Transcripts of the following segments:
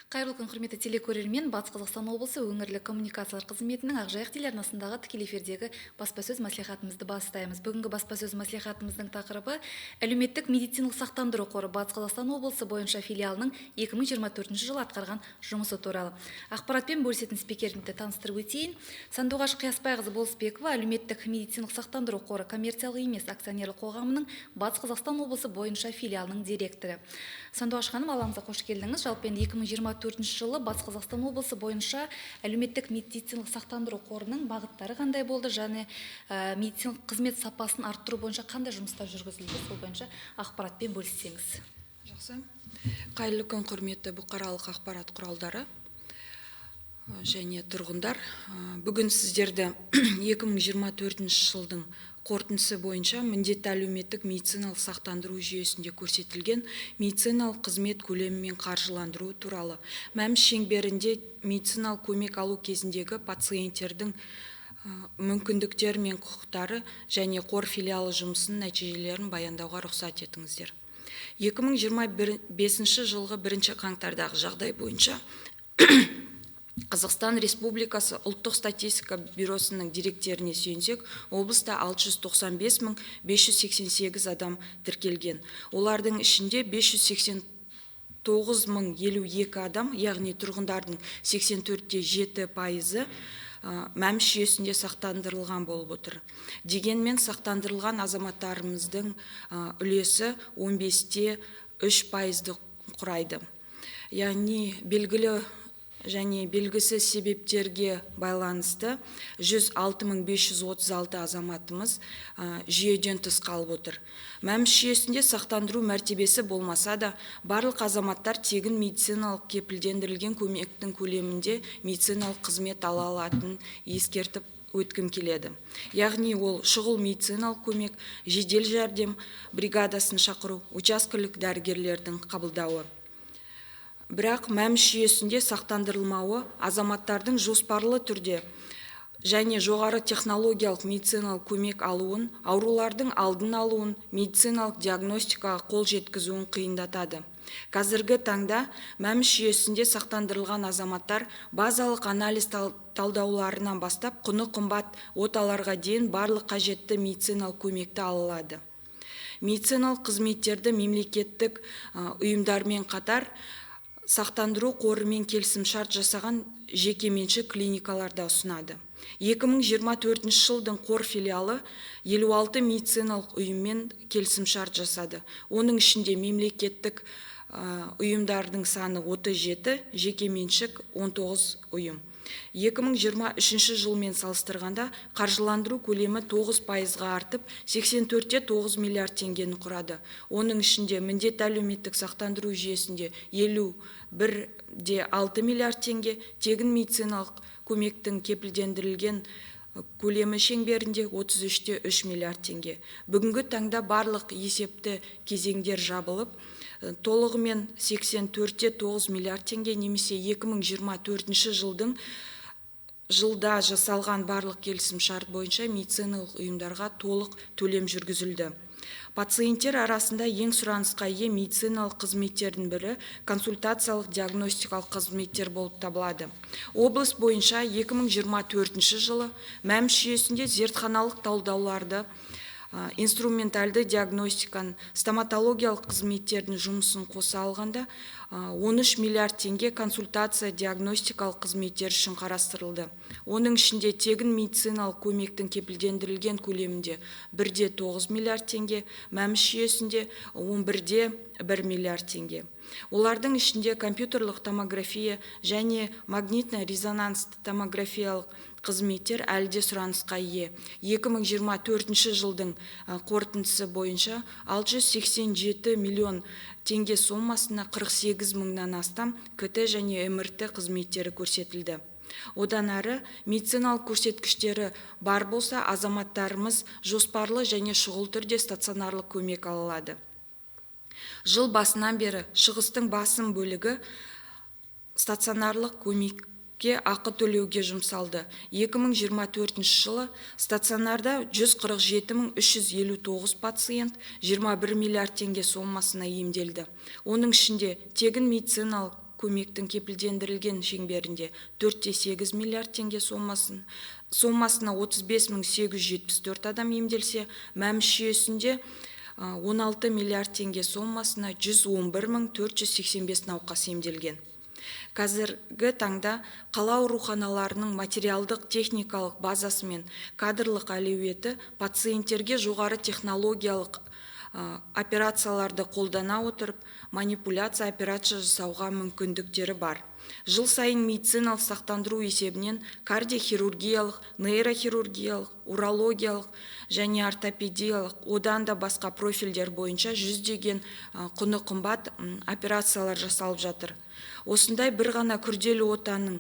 Қайырлы күн, құрметті телекөрермен. Батыс Қазақстан облысы өңірлік коммуникациялар қызметінің Ақжайық телеарнасындағы тікелей эфирдегі баспасөз мәслихатымызды бастаймыз. Бүгінгі баспасөз мәслихатымыздың тақырыбы әлеуметтік медициналық сақтандыру қоры Батыс Қазақстан облысы бойынша филиалының 2024 жылы атқарған жұмысы туралы. Ақпаратпен бөлісетін спикерімді таныстырып өтейін. Сандуғаш Қиясбайқызы Болысбекова әлеуметтік медициналық сақтандыру қоры коммерциялық емес акционерлік қоғамының Батыс Қазақстан облысы бойынша филиалының директоры. Сандуғаш ханым, алаңызға қош келдіңіз. Жалпы 2024 жылы Батыс Қазақстан облысы бойынша әлеуметтік медициналық сақтандыру қорының бағыттары қандай болды, және медициналық қызмет сапасын арттыру бойынша қандай жұмыстар жүргізілді, сол бойынша ақпаратпен бөліссеңіз. Жақсы. Қайырлы күн, құрметті бұқаралық ақпарат құралдары және тұрғындар. Бүгін сіздерді 2024 жылдың қорытындысы бойынша міндетті әлеуметтік медициналық сақтандыру жүйесінде көрсетілген медициналық қызмет көлемі мен қаржыландыру туралы мәмс шеңберінде медициналық көмек алу кезіндегі пациенттердің мүмкіндіктері мен құқықтары және қор филиалы жұмысының нәтижелерін баяндауға рұқсат етіңіздер. 2025 жылғы 1 қаңтардағы жағдай бойынша Қазақстан Республикасы ұлттық статистика бюросының деректеріне сүйенсек, облыста 695 588 адам тіркелген. Олардың ішінде 589 052 адам, яғни тұрғындардың 84,7% мәмс жүйесінде сақтандырылған болып отыр. Дегенмен сақтандырылған азаматтарымыздың үлесі 15,3% құрайды. Яғни белгілі және белгісіз себептерге байланысты 106 536 азаматымыз жүйеден тыс қалып отыр. Мәмс жүйесінде сақтандыру мәртебесі болмаса да, барлық азаматтар тегін медициналық кепілдендірілген көмектің көлемінде медициналық қызмет ала алатынын ескертіп өткім келеді. Яғни ол шұғыл медициналық көмек, жедел жәрдем бригадасын шақыру, учаскелік дәрігерлердің қабылдауы. Бірақ мәмс жүйесінде сақтандырылмауы азаматтардың жоспарлы түрде және жоғары технологиялық медициналық көмек алуын, аурулардың алдын алуын, медициналық диагностикаға қол жеткізуін қиындатады. Қазіргі таңда мәмс жүйесінде сақтандырылған азаматтар базалық анализ талдауларынан бастап құны қымбат оталарға дейін барлық қажетті медициналық көмекті ала алады. Медициналық қызметтерді мемлекеттік ұйымдармен қатар сақтандыру қорымен келісімшарт жасаған жекеменшік клиникаларда ұсынады. 2024 жылдың қор филиалы 56 медициналық ұйыммен келісімшарт жасады. Оның ішінде мемлекеттік ұйымдардың саны 37, жекеменшік 19 ұйым. 2023 жылмен салыстырғанда қаржыландыру көлемі 9%-ға артып, 84,9 миллиард теңгені құрады. Оның ішінде міндетті әлеуметтік сақтандыру жүйесінде 51,6 миллиард теңге, тегін медициналық көмектің кепілдендірілген көлемі шеңберінде 33,3 миллиард теңге. Бүгінгі таңда барлық есепті кезеңдер жабылып, толығымен 84,9 миллиард теңге немесе 2024 жылда жасалған барлық келісімшарт бойынша медициналық ұйымдарға толық төлем жүргізілді. Пациенттер арасында ең сұранысқа ие медициналық қызметтердің бірі консультациялық диагностикалық қызметтер болып табылады. Облыс бойынша 2024 жылы мәмс жүйесінде зертханалық талдауларды, инструменталды диагностиканы, стоматологиялық қызметтердің жұмысын қоса алғанда 13 миллиард теңге консультация диагностикалық қызметтер үшін қарастырылды. Оның ішінде тегін медициналық көмектің кепілдендірілген көлемінде 1,9 миллиард теңге, мәмс жүйесінде 11,1 миллиард теңге. Олардың ішінде компьютерлік томография және магнитно-резонансты томографиялық қызметтер әлде сұранысқа ие. 2024 жылдың қорытындысы бойынша 687 миллион теңге сомасына 48 мыңнан астам КТ және МРТ қызметтері көрсетілді. Одан әрі медициналық көрсеткіштері бар болса, азаматтарымыз жоспарлы және шұғыл түрде стационарлық көмек ала алады. Жыл басынан бері шығыстың басым бөлігі стационарлық көмекке ақы төлеуге жұмсалды. 2024 жылы стационарда 147 359 пациент 21 миллиард теңге сомасына емделді. Оның ішінде тегін медициналық көмектің кепілдендірілген шеңберінде 4,8 миллиард теңге сомасына 35.874 адам емделсе, мәмс жүйесінде 16 миллиард теңге сомасына 111.485 науқас емделген. Қазіргі таңда қала ауруханаларының материалдық техникалық базасы мен кадрлық әлеуеті пациенттерге жоғары технологиялық операцияларды қолдана отырып, манипуляция операция жасауға мүмкіндіктері бар. Жыл сайын медициналық сақтандыру есебінен кардиохирургиялық, нейрохирургиялық, урологиялық және ортопедиялық, одан да басқа профильдер бойынша жүздеген құны қымбат операциялар жасалып жатыр. Осындай бір ғана күрделі отаның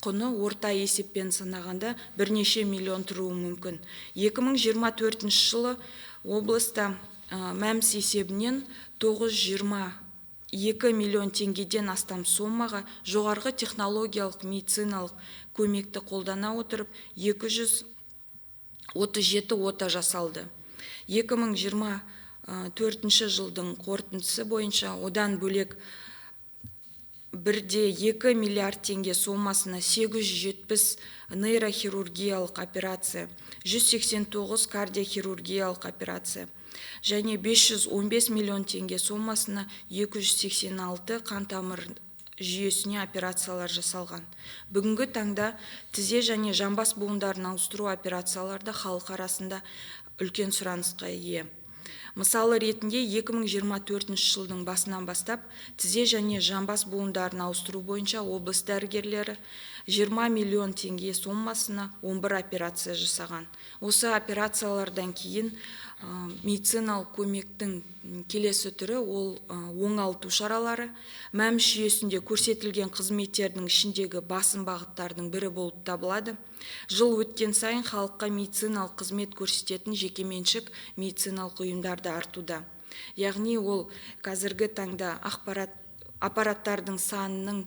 құны орта есеппен санағанда бірнеше миллион тұруы мүмкін. 2024 жылы облыста мәмс есебінен 922 миллион теңгеден астам сомаға жоғарғы технологиялық медициналық көмекті қолдана отырып 237 ота жасалды. 2024 жылдың қорытындысы бойынша одан бөлек 1,2 миллиард теңге сомасына 870 нейрохирургиялық операция, 189 кардиохирургиялық операция және 515 миллион теңге сомасына 286 қан тамыр жүйесіне операциялар жасалған. Бүгінгі таңда тізе және жамбас буындарын ауыстыру операцияларда халық арасында үлкен сұранысқа ие. Мысалы ретінде 2024 жылдың басынан бастап тізе және жамбас буындарын ауыстыру бойынша облыс дәрігерлері 20 миллион теңге сомасына 11 операция жасаған. Осы операциялардан кейін медициналық көмектің келесі түрі ол оңалту шаралары. Мәмс жүйесінде көрсетілген қызметтердің ішіндегі басым бағыттардың бірі болып табылады. Жыл өткен сайын халыққа медициналық қызмет көрсететін жекеменшік медициналық ұйымдарды артуда. Яғни ол қазіргі таңда аппараттардың санының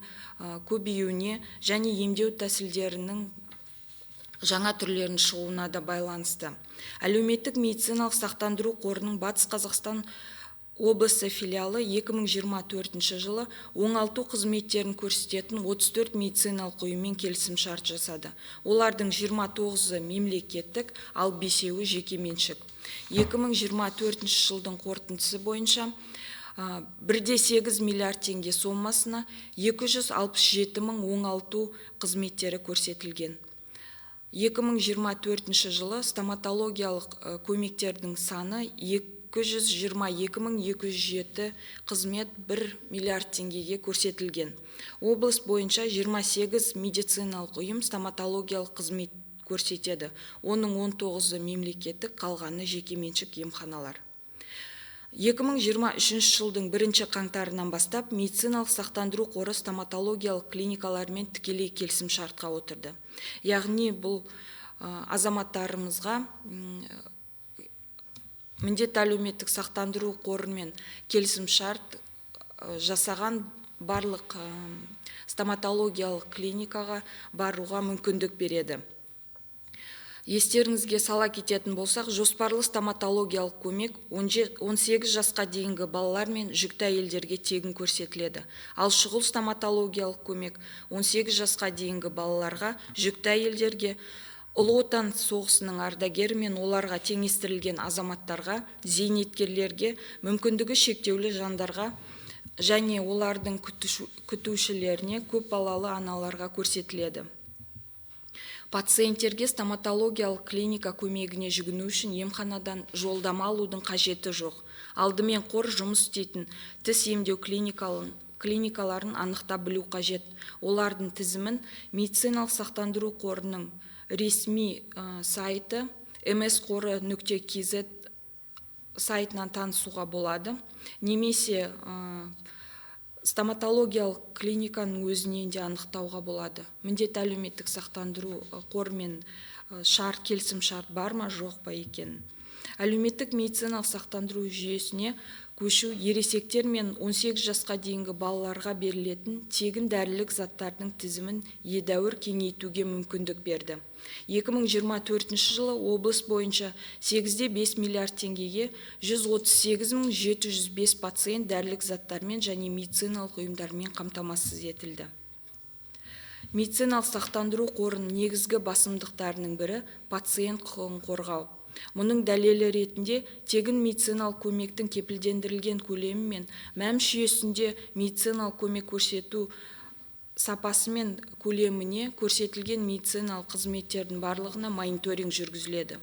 көбеюіне және емдеу тәсілдерінің жаңа түрлерін шығуына да байланысты. Әлеуметтік медициналық сақтандыру қорының Батыс Қазақстан облысы филиалы 2024 жылы оңалту қызметтерін көрсететін 34 медициналық ұйыммен келісім шарт жасады. Олардың 29-ы мемлекеттік, ал 5-еуі жекеменшік. 2024 жылдың қорытындысы бойынша 1,8 миллиард теңге сомасына 267 мың оңалту қызметтері көрсетілген. 2024 жылы стоматологиялық көмектердің саны 222.207 қызмет 1 миллиард теңгеге көрсетілген. Облыс бойынша 28 медициналық ұйым стоматологиялық қызмет көрсетеді. Оның 19-ы мемлекеттік, қалғаны жекеменшік емханалар. 2023 жылдың 1 қаңтарынан бастап медициналық сақтандыру қоры стоматологиялық клиникалармен тікелей келісім шартқа отырды. Яғни бұл азаматтарымызға міндетті әлеуметтік сақтандыру қорымен келісім шарт жасаған барлық стоматологиялық клиникаға баруға мүмкіндік береді. Естеріңізге сала кететін болсақ, жоспарлы стоматологиялық көмек 18 жасқа дейінгі балалар мен жүкті әйелдерге тегін көрсетіледі. Ал шұғыл стоматологиялық көмек 18 жасқа дейінгі балаларға, жүкті әйелдерге, Ұлы Отан соғысының ардагері мен оларға теңестірілген азаматтарға, зейнеткерлерге, мүмкіндігі шектеулі жандарға және олардың күтушілеріне, көп балалы аналарға көрсетіледі. Пациенттерге стоматологиялық клиника көмегіне жүгіну үшін емханадан жолдама алудың қажеті жоқ. Алдымен қор жұмыс істейтін тіс емдеу клиникаларын анықтап білу қажет. Олардың тізімін медициналық сақтандыру қорының ресми сайты msqori.kz сайтынан танысуға болады. Немесе стоматологиялық клиниканың өзінен де анықтауға болады. Міндетті әлеуметтік сақтандыру қормен келісім шарт бар ма, жоқ па екен. Әлеуметтік медициналық сақтандыру жүйесіне көшу ересектер мен 18 жасқа дейінгі балаларға берілетін тегін дәрілік заттардың тізімін едәуір кеңейтуге мүмкіндік берді. 2024 жылы облыс бойынша 8,5 миллиард теңгеге 138.705 пациент дәрілік заттармен және медициналық ұйымдармен қамтамасыз етілді. Медициналық сақтандыру қорының негізгі басымдықтарының бірі пациент құқығын қорғау. Мұның дәлелі ретінде тегін медициналық көмектің кепілдендірілген көлемі мен мәмс жүйесінде медициналық көмек көрсету сапасы мен көлеміне көрсетілген медициналық қызметтердің барлығына мониторинг жүргізіледі.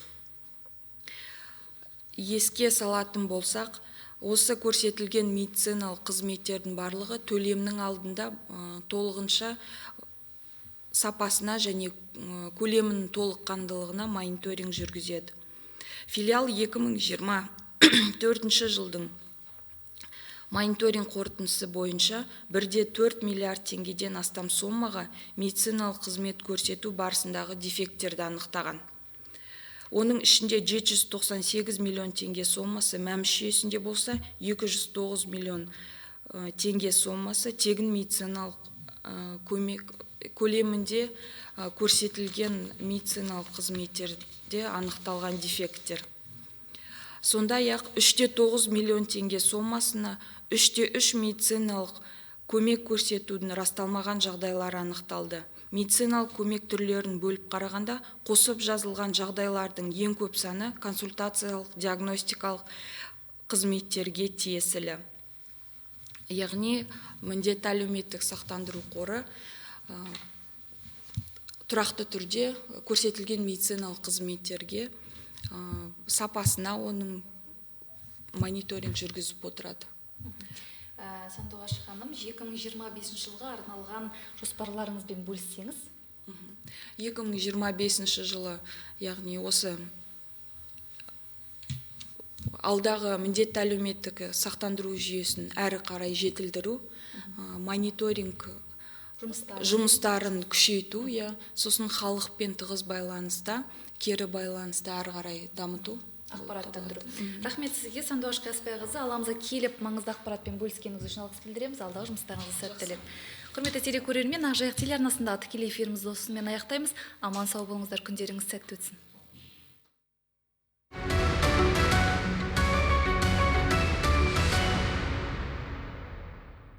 Еске салатын болсақ, осы көрсетілген медициналық қызметтердің барлығы төлемнің алдында толығынша сапасына және көлемінің толыққандылығына мониторинг жүргізеді. Филиал 2024 жылдың мониторинг қорытындысы бойынша 1,4 миллиард теңгеден астам сомаға медициналық қызмет көрсету барысындағы дефекттерді анықтаған. Оның ішінде 798 миллион теңге сомасы мәмс жүйесінде болса, 209 миллион теңге сомасы тегін медициналық көмек көлемінде көрсетілген медициналық қызметтерде анықталған дефекттер. Сондай-ақ 3,9 миллион теңге сомасына 3,3 медициналық көмек көрсетудің расталмаған жағдайлары анықталды. Медициналық көмек түрлерін бөліп қарағанда, қосып жазылған жағдайлардың ең көп саны консультациялық диагностикалық қызметтерге тиесілі. Яғни, міндетті әлеуметтік сақтандыру қоры тұрақты түрде көрсетілген медициналық қызметтерге сапасына оның мониторинг жүргізіп отырады. Сандуғаш ханым, 2025 жылға арналған жоспарларыңызбен бөліссеңіз? 2025 жылы, яғни осы алдағы міндетті әлеуметтік сақтандыру жүйесін әрі қарай жетілдіру, мониторинг жұмыстарын күшейту, сосын халықпен тығыз байланыста, кері байланыста әрі қарай дамыту. Ақпараттандыру. Рахмет сізге, Сандуғаш Қиясбайқызы, аламызға келіп маңызды ақпаратпен бөліскеніңіз үшін алғыс білдіреміз. Алдағы жұмыстарыңызға сәттілік. Құрметті телекөрермен, Ақжайық телеарнасындағы тікелей эфирімізді осымен аяқтаймыз. Аман сау болыңыздар, күндеріңіз сәтті өтсін.